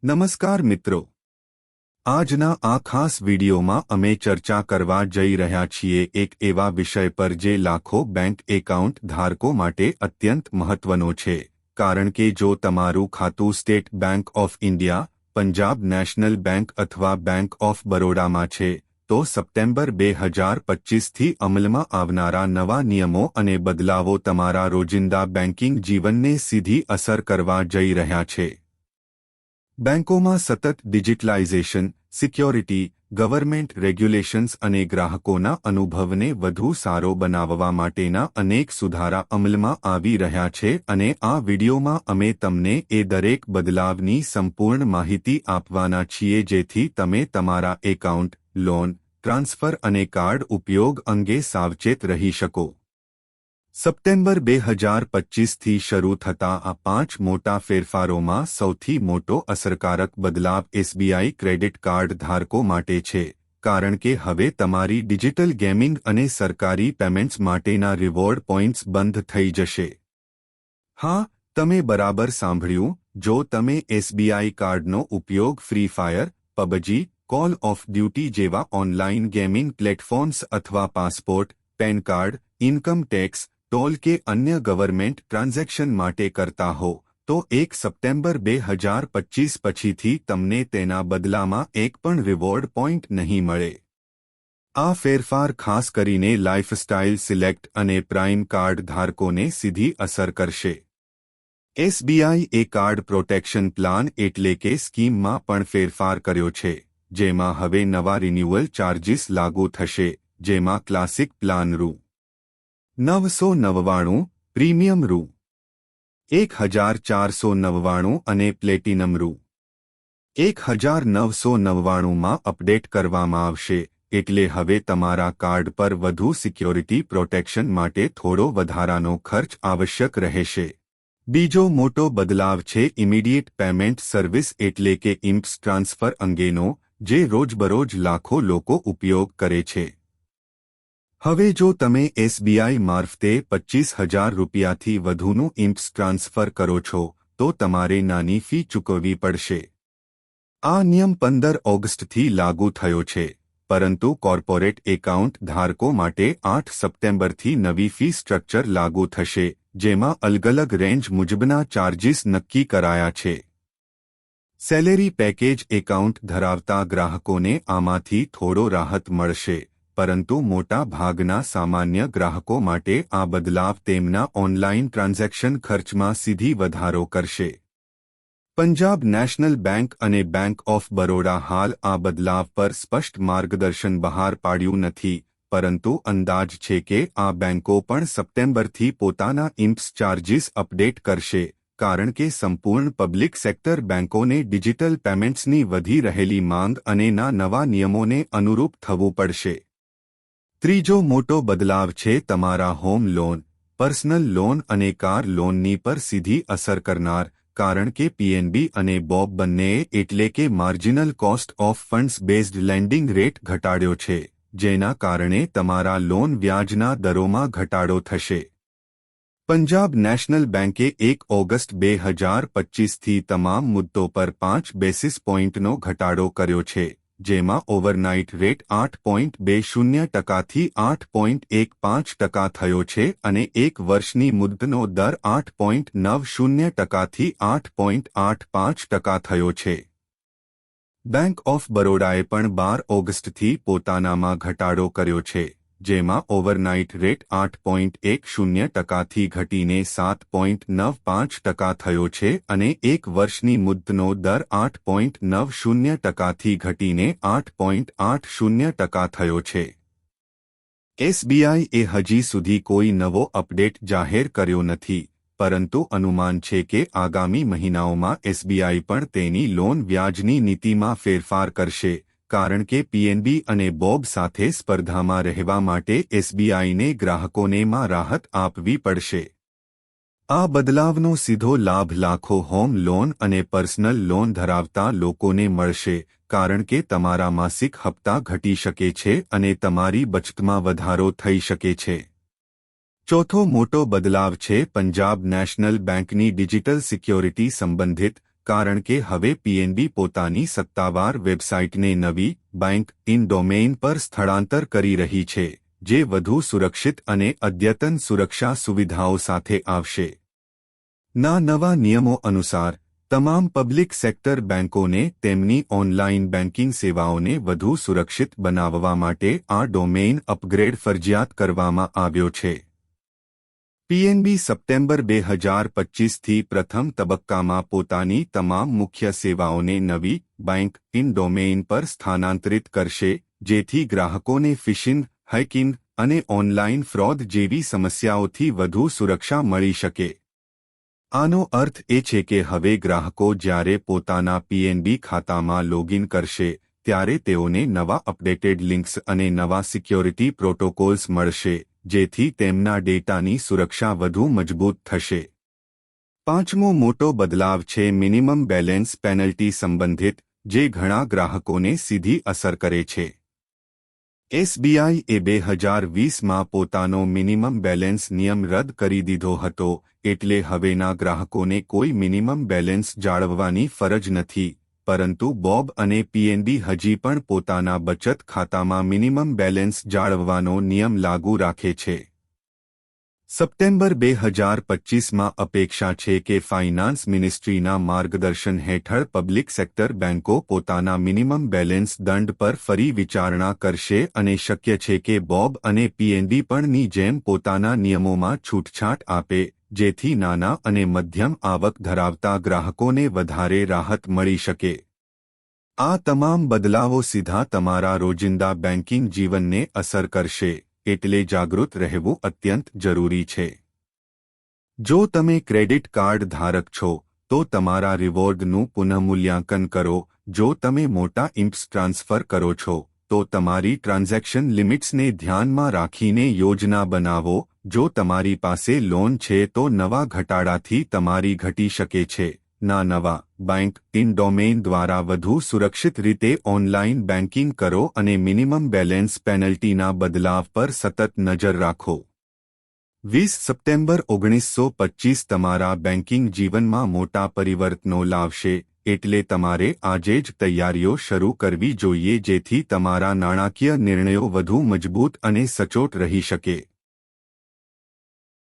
નમસ્કાર મિત્રો, આજના આ ખાસ વિડીયોમાં અમે ચર્ચા કરવા જઈ રહ્યા છીએ એક એવા વિષય પર જે લાખો બેંક એકાઉન્ટ ધારકો માટે અત્યંત મહત્વનો છે, કારણ કે જો તમારું ખાતું state bank of India, Punjab national bank અથવા બેંક ઓફ બરોડામાં છે, તો સપ્ટેમ્બર 2025થી અમલમાં આવનારા નવા નિયમો અને બદલાવો તમારા રોજિંદા બેન્કિંગ જીવનને સીધી અસર કરવા જઈ રહ્યા છે. બેંકોમાં સતત ડિજિટલાઇઝેશન, સિક્યોરિટી, ગવર્મેન્ટ રેગ્યુલેશન્સ અને ગ્રાહકોના અનુભવને વધુ સારો બનાવવા માટેના અનેક સુધારા અમલમાં આવી રહ્યા છે અને આ વિડીયોમાં અમે તમને એ દરેક બદલાવની સંપૂર્ણ માહિતી આપવાના છીએ જેથી તમે તમારા એકાઉન્ટ, લોન, ટ્રાન્સફર અને કાર્ડ ઉપયોગ અંગે સાવચેત રહી શકો. સપ્ટેમ્બર 2025થી શરૂ થતા આ 5 મોટા ફેરફારોમાં સૌથી મોટો અસરકારક બદલાવ એસબીઆઈ ક્રેડિટ કાર્ડ ધારકો માટે છે, કારણ કે હવે તમારી ડિજિટલ ગેમિંગ અને સરકારી પેમેન્ટ્સ માટેના રિવોર્ડ પોઇન્ટ્સ બંધ થઈ જશે. હા, તમે બરાબર સાંભળ્યું. જો તમે એસબીઆઈ કાર્ડનો ઉપયોગ Free Fire, PUBG, Call of Duty જેવા ઓનલાઇન ગેમિંગ પ્લેટફોર્મ્સ અથવા passport, PAN card, income tax, toll કે અન્ય ગવર્મેન્ટ ટ્રાન્ઝેક્શન માટે કરતા હો, તો 1 સપ્ટેમ્બર 2025 પછીથી તમને તેના બદલામાં એક પણ રિવોર્ડ પોઇન્ટ નહીં મળે. આ ફેરફાર ખાસ કરીને લાઇફસ્ટાઇલ સિલેક્ટ અને પ્રાઇમ કાર્ડ ધારકોને સીધી અસર કરશે. એસબીઆઈ એ કાર્ડ પ્રોટેક્શન પ્લાન એટલે કે સ્કીમમાં પણ ફેરફાર કર્યો છે, જેમાં હવે નવા રિન્યુઅલ ચાર્જિસ લાગુ થશે, જેમાં ક્લાસિક પ્લાન રૂ. 999, પ્રીમિયમ રૂ. 1499 અને પ્લેટિનમ રૂ. 1999માં અપડેટ કરવામાં આવશે, એટલે હવે તમારા કાર્ડ પર વધુ સિક્યોરિટી પ્રોટેક્શન માટે થોડો વધારાનો ખર્ચ આવશ્યક રહેશે. બીજો મોટો બદલાવ છે ઇમિડિયેટ પેમેન્ટ સર્વિસ એટલે કે ઇમ્પ્સ ટ્રાન્સફર અંગેનો, જે રોજબરોજ લાખો લોકો ઉપયોગ કરે છે. હવે જો તમે એસબીઆઈ મારફતે 25,000 રૂપિયાથી વધુનું ઇમ્પ્સ ટ્રાન્સફર કરો છો, તો તમારે નાની ફી ચૂકવવી પડશે. આ નિયમ 15 ઓગસ્ટથી લાગુ થયો છે, પરંતુ કોર્પોરેટ એકાઉન્ટ ધારકો માટે 8 સપ્ટેમ્બરથી નવી ફી સ્ટ્રક્ચર લાગુ થશે, જેમાં અલગ-અલગ રેન્જ મુજબના ચાર્જિસ નક્કી કરાયા છે. સેલેરી પેકેજ એકાઉન્ટ ધરાવતા ગ્રાહકોને આમાંથી થોડો રાહત મળશે, પરંતુ મોટા ભાગના સામાન્ય ગ્રાહકો માટે આ બદલાવ તેમના ઓનલાઇન ટ્રાન્ઝેક્શન ખર્ચમાં સીધી વધારો કરશે. પંજાબ નેશનલ બેંક અને બેંક ઓફ બરોડા હાલ આ બદલાવ પર સ્પષ્ટ માર્ગદર્શન બહાર પાડ્યું નથી, પરંતુ અંદાજ છે કે આ બેંકો પણ સપ્ટેમ્બરથી પોતાના ઇમ્પ્સ ચાર્જિસ અપડેટ કરશે, કારણ કે સંપૂર્ણ પબ્લિક સેક્ટર બેંકોને ડિજિટલ પેમેન્ટ્સની વધી રહેલી માંગ અને નવા નિયમોને અનુરૂપ થવું પડશે. ત્રીજો મોટો બદલાવ છે તમારા હોમ લોન, પર્સનલ લોન અને કાર લોનની પર સીધી અસર કરનાર, કારણ કે પીએનબી અને બોબ બંનેએ એટલે કે marginal cost of funds based lending rate ઘટાડ્યો છે, જેના કારણે તમારા લોન વ્યાજના દરોમાં ઘટાડો થશે. પંજાબ નેશનલ બેંકે 1 ઓગસ્ટ 2025થી તમામ મુદ્દો પર 5 બેસિસ પોઇન્ટનો ઘટાડો કર્યો છે, જેમાં ઓવરનાઇટ રેટ 8.20%થી 8.15% થયો છે અને 1 વર્ષની મુદ્દનો દર 8.90%થી 8.85% થયો છે. બેંક ઓફ બરોડાએ પણ 12 ઓગસ્ટથી પોતાનામાં ઘટાડો કર્યો છે, જેમાં ઓવરનાઇટ રેટ 8.10%થી ઘટીને 7.95% થયો છે અને 1 વર્ષની મુદ્દનો દર 8.90%થી ઘટીને 8.80% થયો છે. એસબીઆઈએ હજી સુધી કોઈ નવો અપડેટ જાહેર કર્યો નથી, પરંતુ અનુમાન છે કે આગામી મહિનાઓમાં એસબીઆઈ પણ તેની લોન વ્યાજની નીતિમાં ફેરફાર કરશે, કારણ કે પીએનબી અને બોબ સાથે સ્પર્ધામાં રહેવા માટે એસબીઆઈને ગ્રાહકોને માં રાહત આપવી પડશે. આ બદલાવનો સીધો લાભ લાખો હોમ લોન અને પર્સનલ લોન ધરાવતા લોકોને મળશે, કારણ કે તમારા માસિક હપ્તા ઘટી શકે છે અને તમારી બચતમાં વધારો થઈ શકે છે. ચોથો મોટો બદલાવ છે પંજાબ નેશનલ બેંકની ડિજિટલ સિક્યોરિટી સંબંધિત, કારણ કે હવે પીએનબી પોતાની સત્તાવાર વેબસાઇટને નવી બેંક ઇન ડોમેઇન પર સ્થળાંતર કરી રહી છે, જે વધુ સુરક્ષિત અને અદ્યતન સુરક્ષા સુવિધાઓ સાથે આવશે. નવા નિયમો અનુસાર તમામ પબ્લિક સેક્ટર બેંકોને તેમની ઓનલાઇન બેન્કિંગ સેવાઓને વધુ સુરક્ષિત બનાવવા માટે આ ડોમેઇન અપગ્રેડ ફરજિયાત કરવામાં આવ્યો છે. પીએનબી સપ્ટેમ્બર 2025થી પ્રથમ તબક્કામાં પોતાની તમામ મુખ્ય સેવાઓને નવી બેંક ઇન ડોમેઇન પર સ્થાનાંતરિત કરશે, જેથી ગ્રાહકોને ફિશિંગ, હેકિંગ અને ઓનલાઇન ફ્રોડ જેવી સમસ્યાઓથી વધુ સુરક્ષા મળી શકે. આનો અર્થ એ છે કે હવે ગ્રાહકો જ્યારે પોતાના પીએનબી ખાતામાં લોગિન કરશે ત્યારે તેઓને નવા અપડેટેડ લિંક્સ અને નવા સિક્યોરિટી પ્રોટોકોલ્સ મળશે, જેથી તેમના ડેટાની સુરક્ષા વધુ મજબૂત થશે. પાંચમો મોટો બદલાવ છે મિનિમમ બેલેન્સ પેનલ્ટી સંબંધિત, જે ઘણા ગ્રાહકોને સીધી અસર કરે છે. એસબીઆઈએ 2020માં પોતાનો મિનિમમ બેલેન્સ નિયમ રદ કરી દીધો હતો, એટલે હવેના ગ્રાહકોને કોઈ મિનિમમ બેલેન્સ જાળવવાની ફરજ નથી, પરંતુ બોબ અને પીએનબી હજી પણ પોતાના બચત ખાતામાં મિનિમમ બેલેન્સ જાળવવાનો નિયમ લાગુ રાખે છે. સપ્ટેમ્બર 2025માં અપેક્ષા છે કે ફાઇનાન્સ મિનિસ્ટ્રીના માર્ગદર્શન હેઠળ પબ્લિક સેક્ટર બેંકો પોતાના મિનિમમ બેલેન્સ દંડ પર ફરી વિચારણા કરશે અને શક્ય છે કે બોબ અને પીએનબી પણની જેમ પોતાના નિયમોમાં છૂટછાટ આપે, જેથી નાના અને મધ્યમ આવક ધરાવતા ગ્રાહકોને વધારે રાહત મળી શકે. આ તમામ બદલાવો સીધા તમારા રોજિંદા બેન્કિંગ જીવનને અસર કરશે, એટલે જાગૃત રહેવું અત્યંત જરૂરી છે. જો તમે ક્રેડિટ કાર્ડ ધારક છો, તો તમારા રિવોર્ડનું પુનઃમૂલ્યાંકન કરો. જો તમે મોટા ઇમ્પ્સ ટ્રાન્સફર કરો છો, તો તમારી ટ્રાન્ઝેક્શન લિમિટ્સને ધ્યાનમાં રાખીને યોજના બનાવો. જો તમારી પાસે લોન છે તો નવા ઘટાડાથી તમારી ઘટી શકે છે. નવા બેંક ઇન ડોમેઇન દ્વારા વધુ સુરક્ષિત રીતે ઓનલાઇન બેન્કિંગ કરો અને મિનિમમ બેલેન્સ પેનલ્ટીના બદલાવ પર સતત નજર રાખો. 20 સપ્ટેમ્બર 1925 તમારા બેન્કિંગ જીવનમાં મોટા પરિવર્તનો લાવશે, એટલે તમારે આજે જ તૈયારીઓ શરૂ કરવી જોઈએ જેથી તમારા નાણાકીય નિર્ણયો વધુ મજબૂત અને સચોટ રહી શકે.